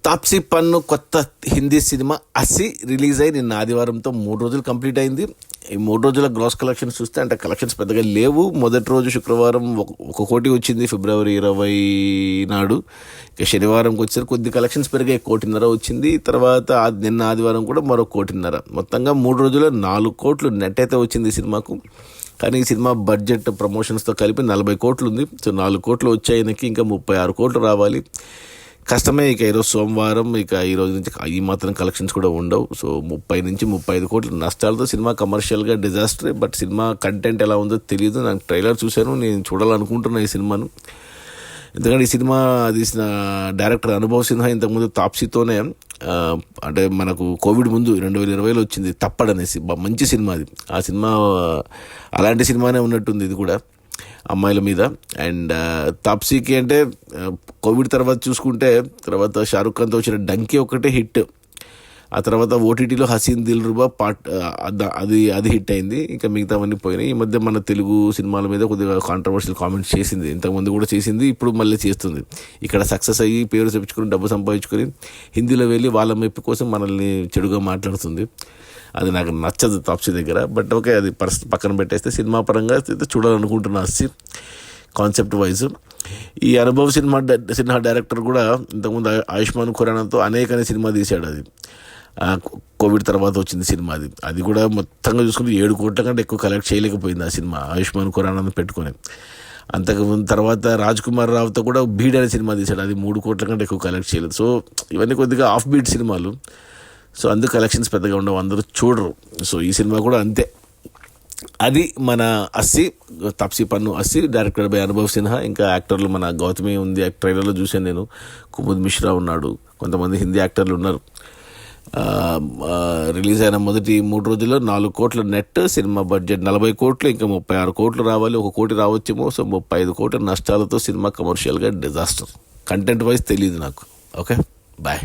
తాప్సీ పన్ను కొత్త హిందీ సినిమా అసి రిలీజ్ అయ్యి నిన్న ఆదివారంతో 3 రోజులు కంప్లీట్ అయింది. ఈ 3 రోజుల గ్రాస్ కలెక్షన్స్ చూస్తే అంటే కలెక్షన్స్ పెద్దగా లేవు. మొదటి రోజు శుక్రవారం 1 కోటి వచ్చింది, ఫిబ్రవరి 20 నాడు. ఇక శనివారంకి వచ్చేసరికి కొద్ది కలెక్షన్స్ పెరిగాయి, 1.5 కోటి వచ్చింది. తర్వాత నిన్న ఆదివారం కూడా మరో 1.5 కోటి. మొత్తంగా 3 రోజుల్లో 4 కోట్లు నెట్ అయితే వచ్చింది ఈ సినిమాకు. కానీ ఈ సినిమా బడ్జెట్ ప్రమోషన్స్తో కలిపి 40 కోట్లు ఉంది. సో 4 కోట్లు వచ్చాయనకి ఇంకా 36 కోట్లు రావాలి. కష్టమే. ఇక ఈరోజు సోమవారం, ఇక ఈ రోజు నుంచి ఈ మాత్రం కలెక్షన్స్ కూడా ఉండవు. సో 30 నుంచి 35 కోట్ల నష్టాలతో సినిమా కమర్షియల్గా డిజాస్టరే. బట్ సినిమా కంటెంట్ ఎలా ఉందో తెలియదు. నాకు ట్రైలర్ చూశాను, నేను చూడాలనుకుంటున్నా ఈ సినిమాను. ఎందుకంటే ఈ సినిమా తీసిన డైరెక్టర్ అనుభవ్ సిన్హా ఇంతకుముందు తాప్సీతోనే అంటే మనకు కోవిడ్ ముందు 2020లో వచ్చింది తప్పడ్ అనేసి, మంచి సినిమా అది. ఆ సినిమా అలాంటి సినిమానే ఉన్నట్టుంది ఇది కూడా, అమ్మాయిల మీద. అండ్ తాప్సీకి అంటే కోవిడ్ తర్వాత చూసుకుంటే తర్వాత షారుఖ్ ఖాన్తో వచ్చిన డంకీ ఒకటే హిట్. ఆ తర్వాత ఓటీటీలో హసీన్ దిల్ రుబా అది హిట్ అయింది. ఇంకా మిగతావన్నీ పోయినాయి. ఈ మధ్య మన తెలుగు సినిమాల మీద కొద్దిగా కాంట్రవర్షియల్ కామెంట్స్ చేసింది, ఇంతకుముందు కూడా చేసింది, ఇప్పుడు మళ్ళీ చేస్తుంది. ఇక్కడ సక్సెస్ అయ్యి పేరు చెప్పుకొని డబ్బు సంపాదించుకొని హిందీలో వెళ్ళి వాళ్ళ మెప్పు కోసం మనల్ని చెడుగా మాట్లాడుతుంది. అది నాకు నచ్చదు తాప్సీ దగ్గర. బట్ ఓకే, అది పక్కన పెట్టేస్తే సినిమా పరంగా చూడాలనుకుంటున్నా అస్సి కాన్సెప్ట్ వైజ్. ఈ అనుభవ్ సినిమా డైరెక్టర్ కూడా ఇంతకుముందు ఆయుష్మాన్ ఖురానాతో అనేక సినిమా తీశాడు. అది కోవిడ్ తర్వాత వచ్చింది సినిమా. అది కూడా మొత్తంగా చూసుకుంటే 7 కోట్ల కంటే ఎక్కువ కలెక్ట్ చేయలేకపోయింది ఆ సినిమా, ఆయుష్మాన్ ఖురానాను పెట్టుకొని. అంతకుముందు తర్వాత రాజ్ కుమార్ రావుతో కూడా బీడ్ అనే సినిమా తీశాడు, అది 3 కోట్ల కంటే ఎక్కువ కలెక్ట్ చేయలేదు. సో ఇవన్నీ కొద్దిగా ఆఫ్ బీట్ సినిమాలు. సో అందుకు కలెక్షన్స్ పెద్దగా ఉండవు, అందరూ చూడరు. సో ఈ సినిమా కూడా అంతే. అది మన అస్సి, తాప్సీ పన్ను అస్సి, డైరెక్టర్ బై అనుభవ్ సిన్హా. ఇంకా యాక్టర్లు మన గౌతమి ఉంది, ట్రైలర్లో చూశాను నేను, కుముద్ మిశ్రా ఉన్నాడు, కొంతమంది హిందీ యాక్టర్లు ఉన్నారు. రిలీజ్ అయిన మొదటి 3 రోజుల్లో 4 కోట్ల నెట్, సినిమా బడ్జెట్ 40 కోట్లు, ఇంకా 36 కోట్లు రావాలి, 1 కోటి రావచ్చేమో. సో 35 కోట్ల నష్టాలతో సినిమా కమర్షియల్గా డిజాస్టర్. కంటెంట్ వైజ్ తెలియదు నాకు. Okay, bye.